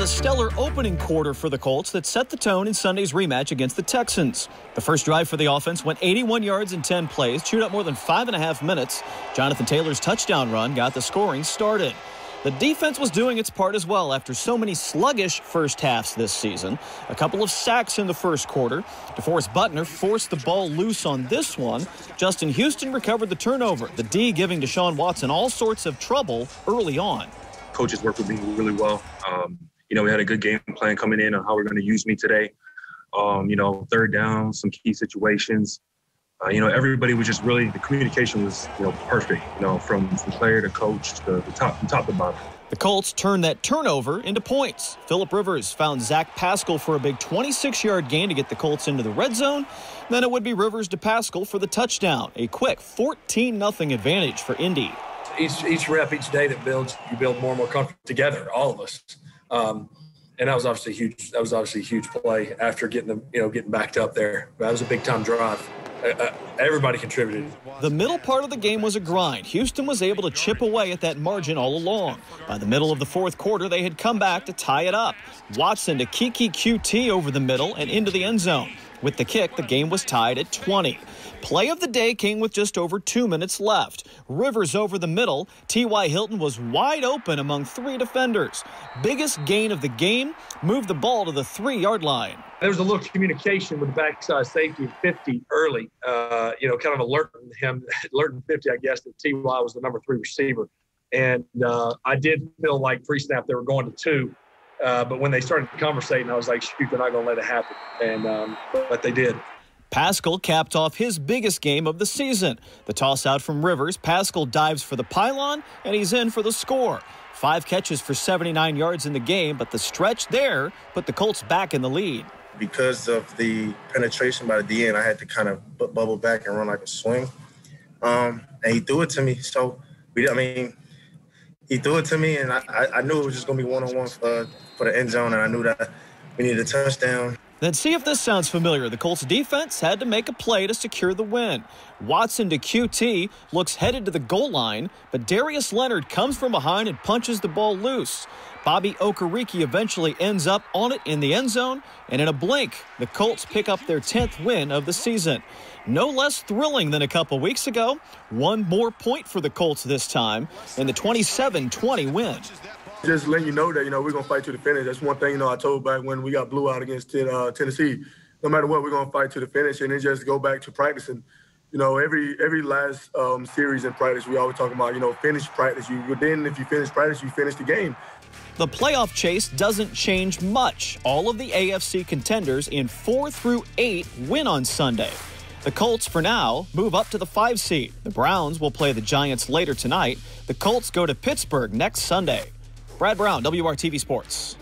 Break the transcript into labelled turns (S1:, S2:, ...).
S1: a stellar opening quarter for the Colts that set the tone in Sunday's rematch against the Texans. The first drive for the offense went 81 yards in 10 plays, chewed up more than 5.5 minutes. Jonathan Taylor's touchdown run got the scoring started. The defense was doing its part as well after so many sluggish first halves this season. A couple of sacks in the first quarter. DeForest Buckner forced the ball loose on this one. Justin Houston recovered the turnover, the D giving Deshaun Watson all sorts of trouble early on.
S2: Coaches worked with me really well. We had a good game plan coming in on how we're going to use me today. Third down, some key situations. Everybody was just really, the communication was, perfect, from player to coach to the top to bottom.
S1: The Colts turned that turnover into points. Phillip Rivers found Zach Pascal for a big 26-yard gain to get the Colts into the red zone. Then it would be Rivers to Pascal for the touchdown. A quick 14-0 advantage for Indy.
S3: Each rep, each day that builds, you build more and more comfort together, all of us. And that was obviously huge. That was obviously a huge play after getting backed up there. That was a big-time drive. Everybody contributed.
S1: The middle part of the game was a grind. Houston was able to chip away at that margin all along. By the middle of the fourth quarter, they had come back to tie it up. Watson to Kiki QT over the middle and into the end zone. With the kick, the game was tied at 20. Play of the day came with just over 2 minutes left. Rivers over the middle. T.Y. Hilton was wide open among 3 defenders. Biggest gain of the game, moved the ball to the 3-yard line.
S3: There was a little communication with the backside safety at 50 early, kind of alerting 50, I guess, that T.Y. was the number 3 receiver. And I did feel like pre-snap they were going to 2. But when they started conversating, I was like, shoot, they're not going to let it happen. And but they did.
S1: Pascal capped off his biggest game of the season. The toss out from Rivers, Pascal dives for the pylon, and he's in for the score. 5 catches for 79 yards in the game, but the stretch there put the Colts back in the lead.
S4: Because of the penetration by the DN, I had to kind of bubble back and run like a swing. And he threw it to me. So, he threw it to me, and I knew it was just going to be one-on-one for the end zone, and I knew that we needed a touchdown.
S1: Then see if this sounds familiar. The Colts defense had to make a play to secure the win. Watson to QT looks headed to the goal line, but Darius Leonard comes from behind and punches the ball loose. Bobby Okereke eventually ends up on it in the end zone, and in a blink, the Colts pick up their 10th win of the season. No less thrilling than a couple weeks ago. One more point for the Colts this time in the 27-20 win.
S5: Just letting you know that, we're going to fight to the finish. That's one thing, I told back when we got blew out against Tennessee. No matter what, we're going to fight to the finish and then just go back to practicing. Every last series in practice, we always talk about, finish practice. Then if you finish practice, you finish the game.
S1: The playoff chase doesn't change much. All of the AFC contenders in 4 through 8 win on Sunday. The Colts, for now, move up to the 5 seed. The Browns will play the Giants later tonight. The Colts go to Pittsburgh next Sunday. Brad Brown, WRTV Sports.